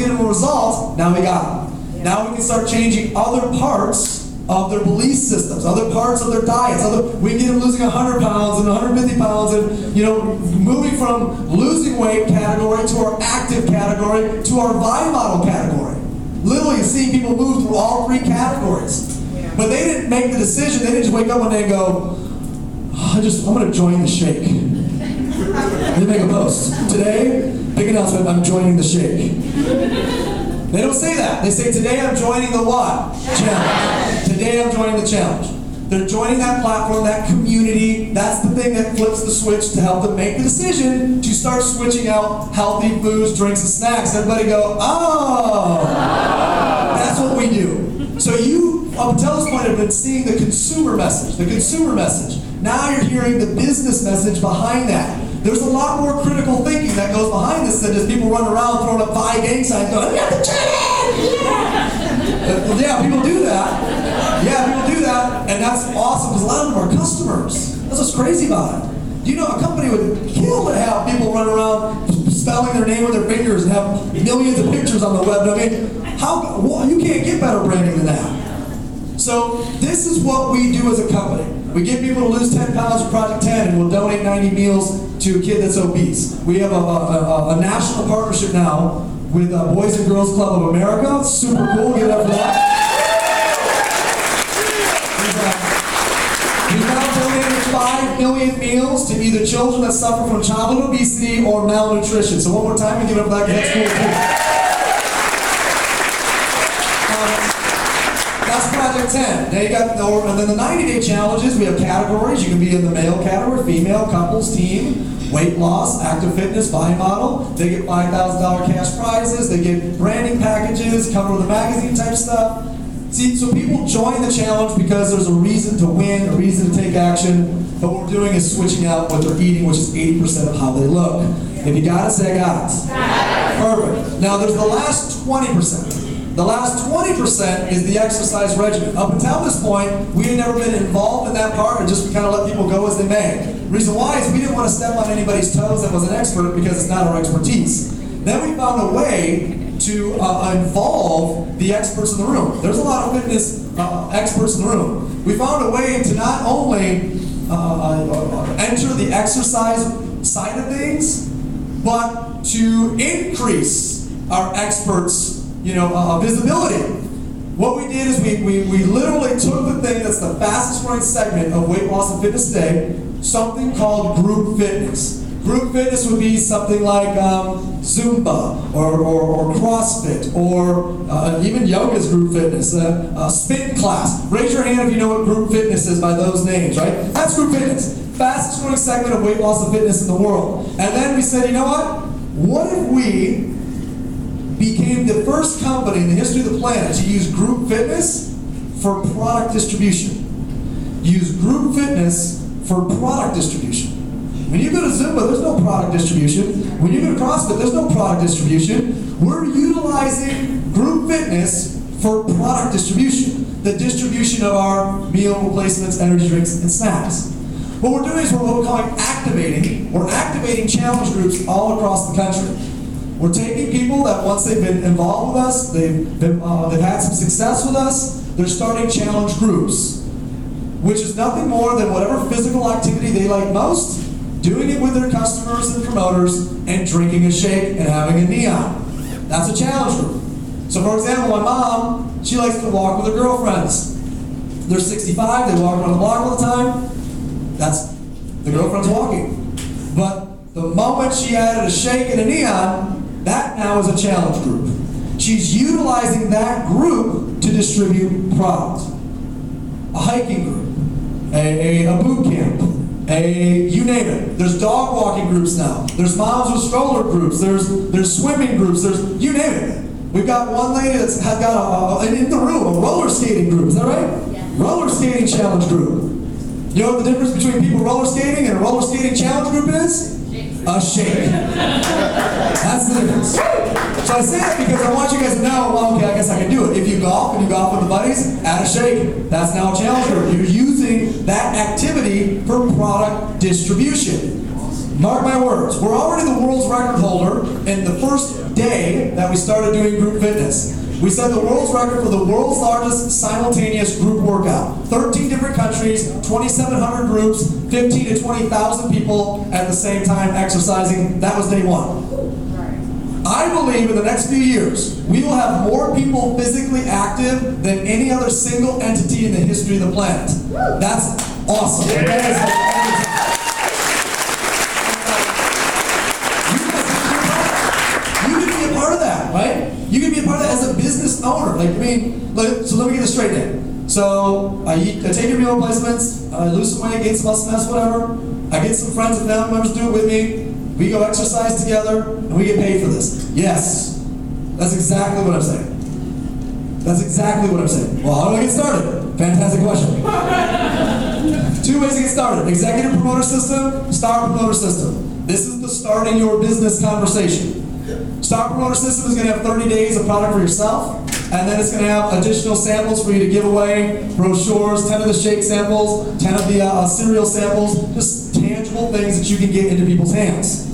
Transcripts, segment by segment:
get them a result, now we got them. Now we can start changing other parts of their belief systems, other parts of their diets. We can get them losing 100 pounds and 150 pounds and, moving from losing weight category to our active category to our Vine model category. Literally seeing people move through all three categories. But they didn't make the decision. They didn't just wake up one day and go, I'm going to join the shake. They make a post. Today, big announcement, I'm joining the shake. They don't say that. They say, today I'm joining the what? Challenge. Today I'm joining the challenge. They're joining that platform, that community. That's the thing that flips the switch to help them make the decision to start switching out healthy foods, drinks, and snacks. Everybody go, oh, that's what we do. So you, up until this point, have been seeing the consumer message, Now you're hearing the business message behind that. There's a lot more critical thinking that goes behind this than just people running around throwing up 5 gang signs going, we got the challenge! Yeah, people do that. And that's awesome because a lot of them are customers. That's what's crazy about it. You know, a company would kill to have people run around spelling their name with their fingers and have millions of pictures on the web. I mean, you can't get better branding than that. So this is what we do as a company. We get people to lose 10 pounds with Project 10, and we'll donate 90 meals to a kid that's obese. We have a national partnership now with Boys and Girls Club of America. Super cool. Give it up for that. We've now donated 5 million meals to either children that suffer from childhood obesity or malnutrition. So one more time, we give it up for that. That's cool too. That's Project 10. Now you got, and then the 90-day challenges, we have categories. You can be in the male category, female, couples, team, weight loss, active fitness, Vine model. They get $5,000 cash prizes. They get branding packages, cover of the magazine type stuff. See, so people join the challenge because there's a reason to win, a reason to take action. But what we're doing is switching out what they're eating, which is 80% of how they look. If you got it, say I got it. Perfect. Now there's the last 20%. The last 20% is the exercise regimen. Up until this point, we had never been involved in that part and just kind of let people go as they may. The reason why is we didn't want to step on anybody's toes that was an expert because it's not our expertise. Then we found a way to involve the experts in the room. There's a lot of fitness experts in the room. We found a way to not only enter the exercise side of things, but to increase our experts' visibility. What we did is we literally took the thing that's the fastest growing segment of weight loss and fitness today, something called group fitness. Group fitness would be something like Zumba or CrossFit or even yoga's group fitness, spin class. Raise your hand if you know what group fitness is by those names, right? That's group fitness. Fastest growing segment of weight loss and fitness in the world. And then we said, you know what if we became the first company in the history of the planet to use group fitness for product distribution. Use group fitness for product distribution. When you go to Zumba, there's no product distribution. When you go to CrossFit, there's no product distribution. We're utilizing group fitness for product distribution. The distribution of our meal replacements, energy drinks, and snacks. What we're doing is what we're calling activating. We're activating challenge groups all across the country. We're taking people that once they've been involved with us, they've had some success with us, they're starting challenge groups, which is nothing more than whatever physical activity they like most, doing it with their customers and promoters, and drinking a shake and having a neon. That's a challenge group. So for example, my mom, she likes to walk with her girlfriends. They're 65, they walk around the block all the time. That's the girlfriend's walking. But the moment she added a shake and a neon, that now is a challenge group. She's utilizing that group to distribute product. A hiking group, a boot camp, you name it. There's dog walking groups now. There's moms with stroller groups. There's swimming groups. You name it. We've got one lady that's got in the room, a roller skating group. Is that right? Yeah. Roller skating challenge group. You know what the difference between people roller skating and a roller skating challenge group is? A shake. That's the difference. So I say that because I want you guys to know, well, okay, I guess I can do it. If you golf and you golf with the buddies, add a shake. That's now a challenge group. You're using that activity for product distribution. Mark my words, we're already the world's record holder in the first day that we started doing group fitness. We set the world's record for the world's largest simultaneous group workout. 13 different countries, 2,700 groups, 15 to 20,000 people at the same time exercising. That was day one. I believe in the next few years, we will have more people physically active than any other single entity in the history of the planet. That's awesome. Right? You can be a part of that as a business owner. So let me get this straight then. So I take your meal replacements, I lose some weight, gain some muscle mass, whatever. I get some friends and family members to do it with me. We go exercise together, and we get paid for this. Yes. That's exactly what I'm saying. That's exactly what I'm saying. Well, how do I get started? Fantastic question. 2 ways to get started. Executive promoter system, star promoter system. This is the starting your business conversation. Star Promoter System is going to have 30 days of product for yourself, and then it's going to have additional samples for you to give away, brochures, 10 of the shake samples, 10 of the cereal samples, just tangible things that you can get into people's hands.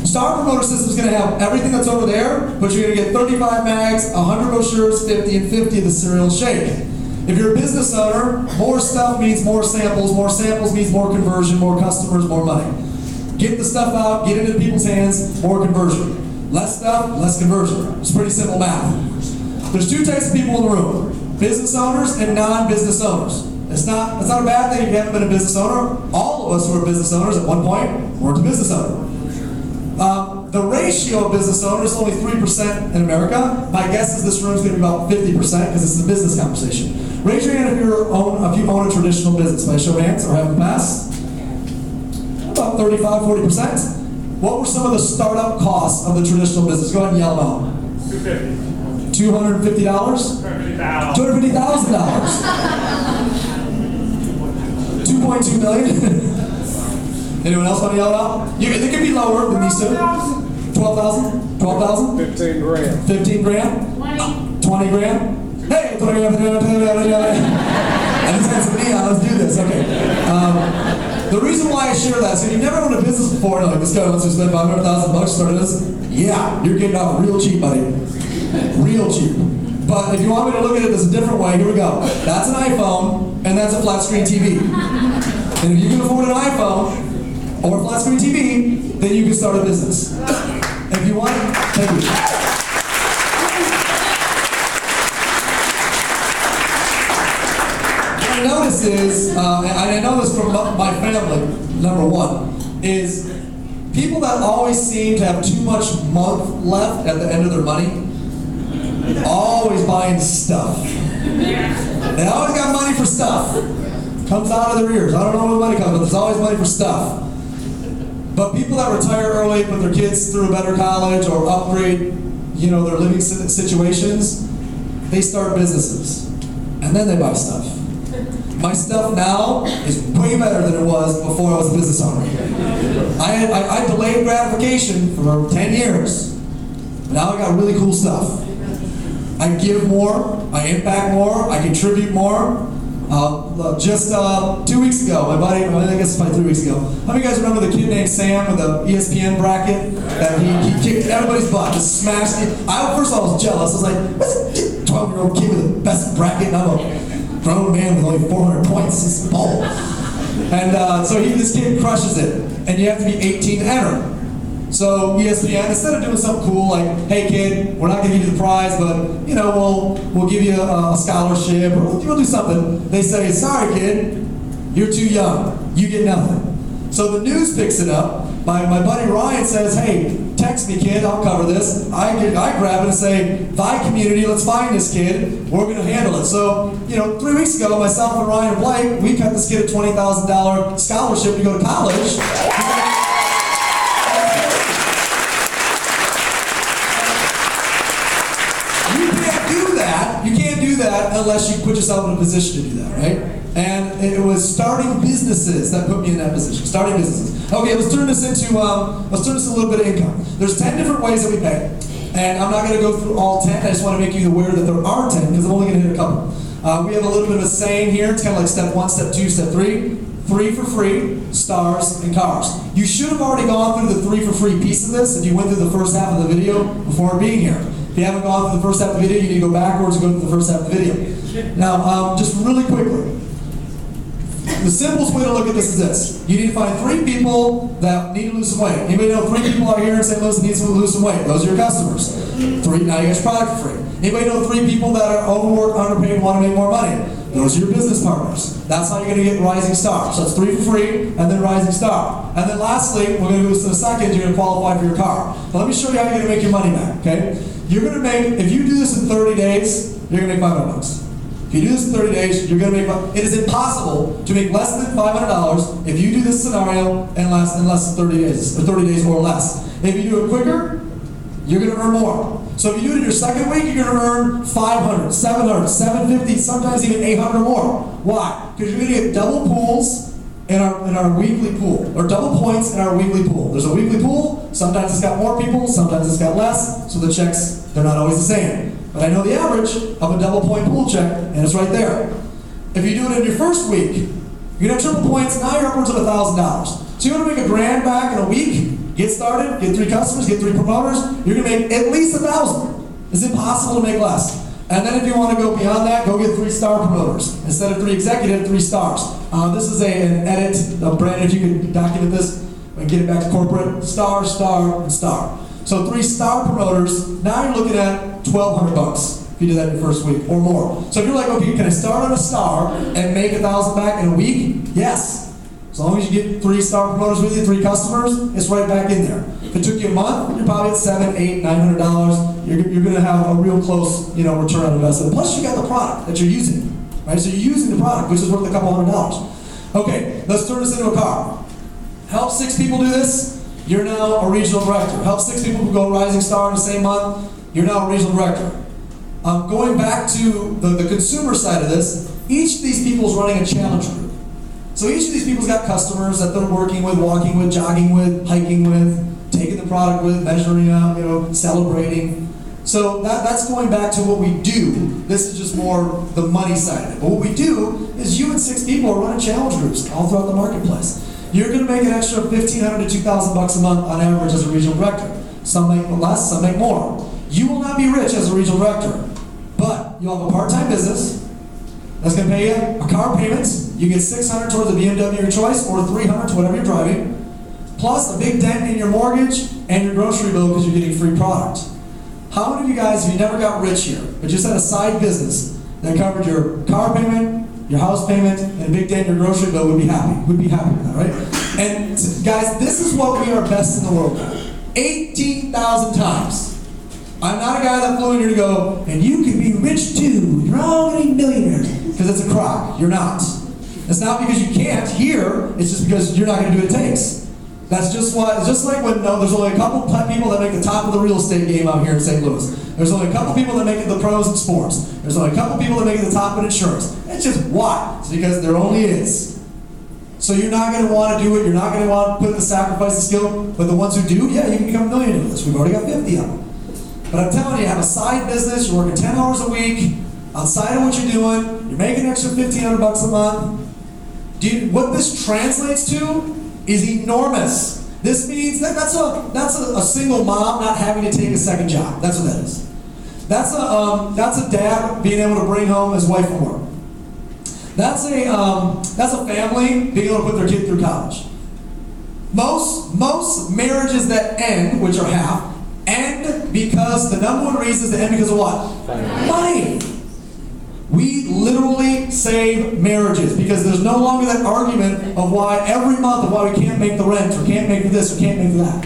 Star Promoter System is going to have everything that's over there, but you're going to get 35 mags, 100 brochures, 50 and 50 of the cereal shake. If you're a business owner, more stuff means more samples means more conversion, more customers, more money. Get the stuff out, get it into people's hands, more conversion. Less stuff, less conversion. It's pretty simple math. There's 2 types of people in the room: business owners and non-business owners. It's not a bad thing if you haven't been a business owner. All of us who are business owners at one point were a business owner. The ratio of business owners is only 3% in America. My guess is this room is going to be about 50% because this is a business conversation. Raise your hand if you own a traditional business. By show of hands or have in the past. About 35, 40%. What were some of the startup costs of the traditional business? Go ahead and yell them out. $250. $250,000. $2.2 million. Anyone else want to yell it out? They could be lower than these two. 12,000? 12,000? 15 grand. 15 grand? 20 grand? Hey, 20 grand. I just had some neon. Let's do this. Okay. The reason why I share that is if you've never owned a business before, like this guy wants to spend $500,000 starting this, yeah, you're getting off real cheap, buddy. Real cheap. But if you want me to look at it as a different way, here we go. That's an iPhone, and that's a flat screen TV. And if you can afford an iPhone or a flat screen TV, then you can start a business. If you want, thank you. What I notice is, and I know this from my family, number one, is people that always seem to have too much month left at the end of their money, always buying stuff. They always got money for stuff. Comes out of their ears. I don't know where the money comes, but there's always money for stuff. But people that retire early, put their kids through a better college or upgrade, their living situations, they start businesses. And then they buy stuff. My stuff now is way better than it was before I was a business owner. I delayed gratification for 10 years. Now I got really cool stuff. I give more, I impact more, I contribute more. Just 2 weeks ago, my buddy, I guess it's probably 3 weeks ago. How many of you guys remember the kid named Sam with the ESPN bracket? That he kicked everybody's butt, just smashed it. First of all, I was jealous. I was like, what's a 12-year-old kid with the best bracket? And I'm a grown man with only 400 points. It's bold. And so this kid crushes it. And you have to be 18 to enter. So ESPN, instead of doing something cool like, hey kid, we're not going to give you the prize, but we'll give you a scholarship, or we'll do something. They say, sorry kid, you're too young. You get nothing. So the news picks it up. My buddy Ryan says, hey, text me kid, I'll cover this. I grab it and say, Vi community, let's find this kid. We're going to handle it. So, 3 weeks ago, myself and Ryan Blake, we cut this kid a $20,000 scholarship to go to college. You can't do that unless you put yourself in a position to do that, right? And it was starting businesses that put me in that position. Starting businesses. Okay, let's turn this into a little bit of income. There's 10 different ways that we pay, and I'm not going to go through all 10. I just want to make you aware that there are 10 because I'm only going to hit a couple. We have a little bit of a saying here. It's kind of like step 1, step 2, step 3. 3 for free, stars, and cars. You should have already gone through the 3 for free piece of this if you went through the first half of the video before being here. If you haven't gone through the first half of the video, you need to go backwards and go through the first half of the video. Now, just really quickly, the simplest way to look at this is this. You need to find 3 people that need to lose some weight. Anybody know 3 people out here in St. Louis that need to lose some weight? Those are your customers. 3, now you get your product for free. Anybody know 3 people that are overworked, underpaid, and want to make more money? Those are your business partners. That's how you're going to get Rising Star. So it's 3 for free, and then Rising Star. And then lastly, we're going to do this in a second, you're going to qualify for your car. But let me show you how you're going to make your money back, okay? You're going to make, if you do this in 30 days, you're going to make $500. If you do this in 30 days, you're going to make, it is impossible to make less than $500 if you do this scenario in less than 30 days, or 30 days or less. If you do it quicker, you're going to earn more. So if you do it in your second week, you're going to earn 500, 700, 750, sometimes even 800 or more. Why? Because you're going to get double pools in our weekly pool, or double points in our weekly pool. There's a weekly pool, sometimes it's got more people, sometimes it's got less, so the checks, they're not always the same. But I know the average of a double point pool check, and it's right there. If you do it in your first week, you're going to have triple points, now you're upwards of $1,000. So you're going to make $1,000 back in a week, get started, get 3 customers, get 3 promoters, you're going to make at least $1,000. It's impossible to make less. And then if you want to go beyond that, go get 3 star promoters. Instead of 3 executive, 3 stars. This is an edit, Brandon, if you can document this and get it back to corporate, star, star, and star. So 3 star promoters, now you're looking at $1,200 if you do that in your first week or more. So if you're like, okay, can I start on a star and make $1,000 back in a week? Yes. As long as you get 3 star promoters with you, 3 customers, it's right back in there. If it took you a month, you're probably at $700, $800, $900. You're going to have a real close, return on investment. Plus, you got the product that you're using, right? So you're using the product, which is worth a couple $100. Okay, let's turn this into a car. Help 6 people do this. You're now a regional director. Help 6 people go Rising Star in the same month. You're now a regional director. Going back to the consumer side of this, each of these people is running a challenge group. So each of these people's got customers that they're working with, walking with, jogging with, hiking with, taking the product with, measuring up, celebrating. So that's going back to what we do. This is just more the money side of it. But what we do is you and 6 people are running challenge groups all throughout the marketplace. You're going to make an extra $1,500 to $2,000 a month on average as a regional director. Some make less, some make more. You will not be rich as a regional director, but you'll have a part-time business that's going to pay you a car payment. You get $600 towards a BMW of your choice, or $300 to whatever you're driving, plus a big dent in your mortgage and your grocery bill because you're getting free product. How many of you guys, if you never got rich here, but just had a side business that covered your car payment, your house payment, and a big dent in your grocery bill, would be happy? Would be happy with that, right? And guys, this is what we are best in the world at. 18,000 times. I'm not a guy that flew in here to go, and you can be rich too. You're all going to be millionaires. Because it's a crock. You're not. It's not because you can't here. It's just because you're not going to do what it takes. That's just why. It's just like when there's only a couple people that make the top of the real estate game out here in St. Louis. There's only a couple people that make it the pros in sports. There's only a couple people that make it the top in insurance. It's just why. It's because there only is. So you're not going to want to do it. You're not going to want to put in the sacrifice of skill. But the ones who do, yeah, you can become a millionaire with this. We've already got 50 of them. But I'm telling you, have a side business. You're working 10 hours a week. Outside of what you're doing, you're making an extra $1,500 a month. What this translates to is enormous. This means that's a single mom not having to take a second job. That's what that is. That's a dad being able to bring home his wife from work. That's a family being able to put their kid through college. Most marriages that end, which are half, end because the number one reason is to end because of what? Money. We literally save marriages because there's no longer that argument of why every month of why we can't make the rent or can't make this or can't make that.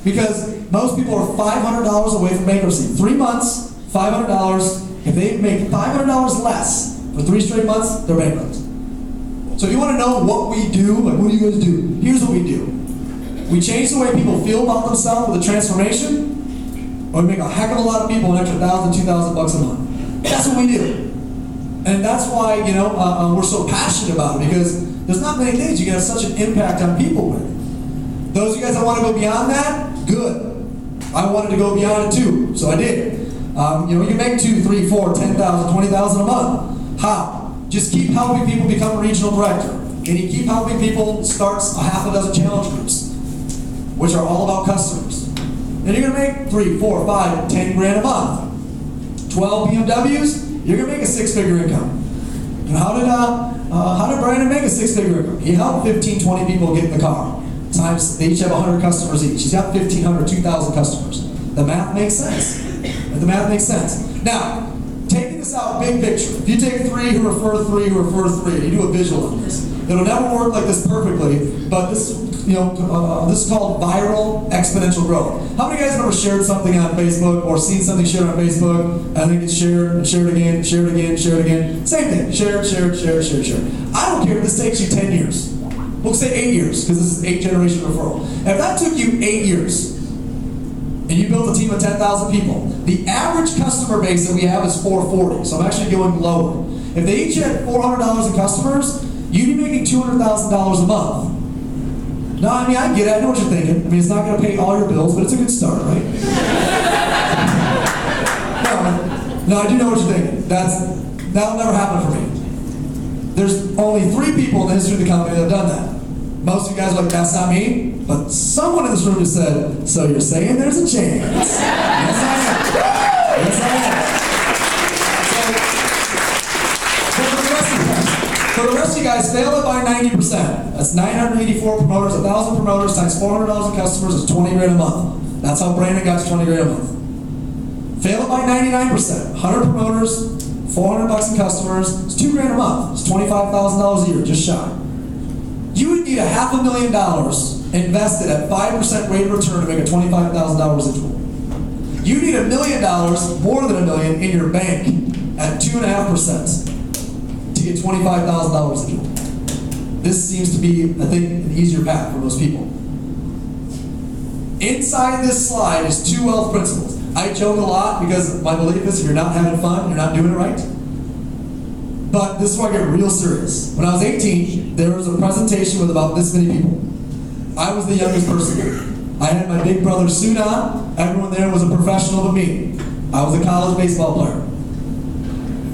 Because most people are $500 away from bankruptcy. 3 months, $500. If they make $500 less for 3 straight months, they're bankrupt. So if you want to know what we do, like what do you guys do? Here's what we do. We change the way people feel about themselves with a transformation, or we make a heck of a lot of people an extra $1,000, $2,000 a month. That's what we do. And that's why, we're so passionate about it, because there's not many things you can have such an impact on people with. Those of you guys that want to go beyond that, good. I wanted to go beyond it too, so I did. You make 2, 3, 4, 10,000, 20,000 a month. How? Just keep helping people become a regional director. and you keep helping people start a half a dozen challenge groups, which are all about customers. And you're gonna make 3, 4, 5, 10 grand a month. 12 BMWs, you're gonna make a 6-figure income. And how did Brandon make a 6-figure income? He helped 15, 20 people get in the car. Times, they each have 100 customers each. He's got 1,500, 2,000 customers. The math makes sense. The math makes sense. Now, taking this out big picture, if you take 3 who refer 3 who refer 3, and you do a visual on this, it'll never work like this perfectly, but this, this is called viral exponential growth. How many guys have ever shared something on Facebook or seen something shared on Facebook, and then it gets shared, and shared again, shared again, shared again? Same thing, share, share, share, share, share. I don't care if this takes you 10 years. We'll say 8 years, because this is 8th-generation referral. If that took you 8 years, and you built a team of 10,000 people, the average customer base that we have is 440, so I'm actually going lower. If they each had $400 in customers, you'd be making $200,000 a month. No, I mean, I get it, I know what you're thinking. I mean, it's not going to pay all your bills, but it's a good start, right? No, I do know what you're thinking. That'll never happen for me. There's only 3 people in the history of the company that have done that. Most of you guys are like, that's not me, but someone in this room just said, so you're saying there's a chance? Yes, I am. Yes, I am. So for the rest of you guys, fail it by 90%. That's 984 promoters, 1,000 promoters times $400 in customers is 20 grand a month. That's how Brandon got to 20 grand a month. Fail it by 99%. 100 promoters, 400 bucks in customers, it's 2 grand a month. It's $25,000 a year, just shy. You would need $500,000 invested at 5% rate of return to make a $25,000 residual. You need $1 million, more than $1 million, in your bank at 2.5% to get $25,000 residual. This seems to be, I think, an easier path for most people. Inside this slide is 2 wealth principles. I joke a lot because my belief is if you're not having fun, you're not doing it right. But this is where I get real serious. When I was 18, there was a presentation with about this many people. I was the youngest person there. I had my big brother suit on. Everyone there was a professional but me. I was a college baseball player.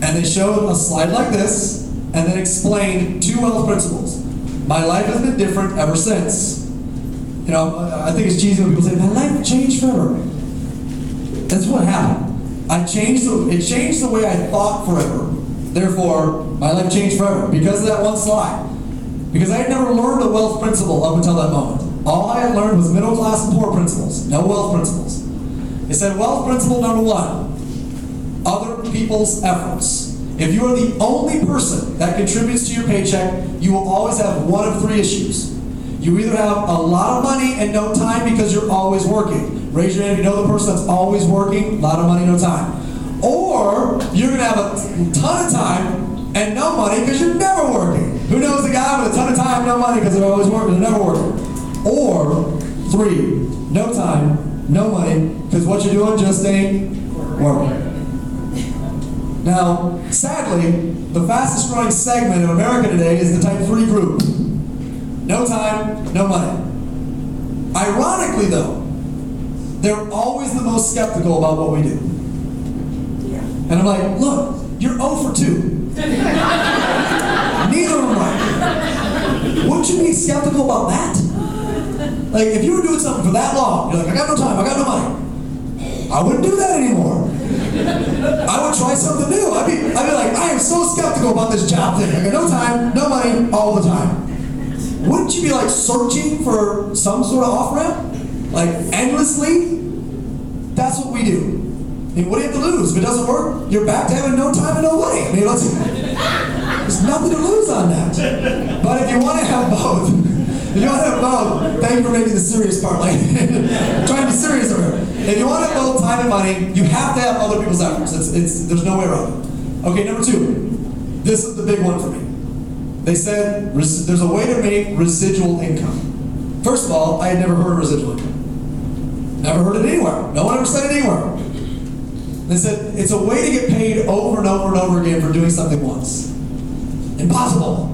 And they showed a slide like this, and then explained 2 wealth principles. My life has been different ever since. You know, I think it's cheesy when people say, my life changed forever. That's what happened. It changed the way I thought forever. Therefore, my life changed forever because of that one slide. Because I had never learned a wealth principle up until that moment. All I had learned was middle class and poor principles, no wealth principles. It said wealth principle number 1, other people's efforts. If you are the only person that contributes to your paycheck, you will always have one of 3 issues. You either have a lot of money and no time because you're always working. Raise your hand if you know the person that's always working, a lot of money, no time. Or you're going to have a ton of time and no money because you're never working. Who knows the guy with a ton of time, no money because they're always working, they're never working. Or 3, no time, no money because what you're doing just ain't working. Now, sadly, the fastest growing segment of America today is the type 3 group. No time, no money. Ironically though, they're always the most skeptical about what we do. And I'm like, look, you're 0 for 2. Neither of them right. Wouldn't you be skeptical about that? Like, if you were doing something for that long, you're like, I got no time, I got no money. I wouldn't do that anymore. I would try something new. I'd be like, I am so skeptical about this job thing. I got no time, no money, all the time. Wouldn't you be like searching for some sort of off-ramp? Like endlessly? That's what we do. I mean, what do you have to lose? If it doesn't work, you're back to having no time and no money. I mean, there's nothing to lose on that. But if you want to have both, thank you for making the serious part. Like, I'm trying to be serious over here. If you want to have both time and money, you have to have other people's efforts. There's no way around it. Okay, number 2. This is the big one for me. They said there's a way to make residual income. First of all, I had never heard of residual income. Never heard it anywhere. No one ever said it anywhere. They said it's a way to get paid over and over and over again for doing something once. Impossible.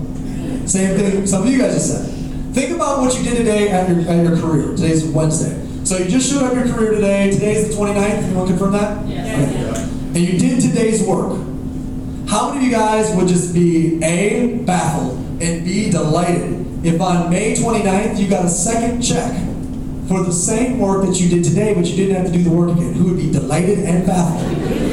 Same thing some of you guys just said. Think about what you did today at your career. Today's Wednesday. So you just showed up your career today. Today's the 29th. You want to confirm that? Yes. Okay. And you did today's work. How many of you guys would just be A, baffled, and be delighted. If on May 29th you got a second check for the same work that you did today, but you didn't have to do the work again, who would be delighted and baffled?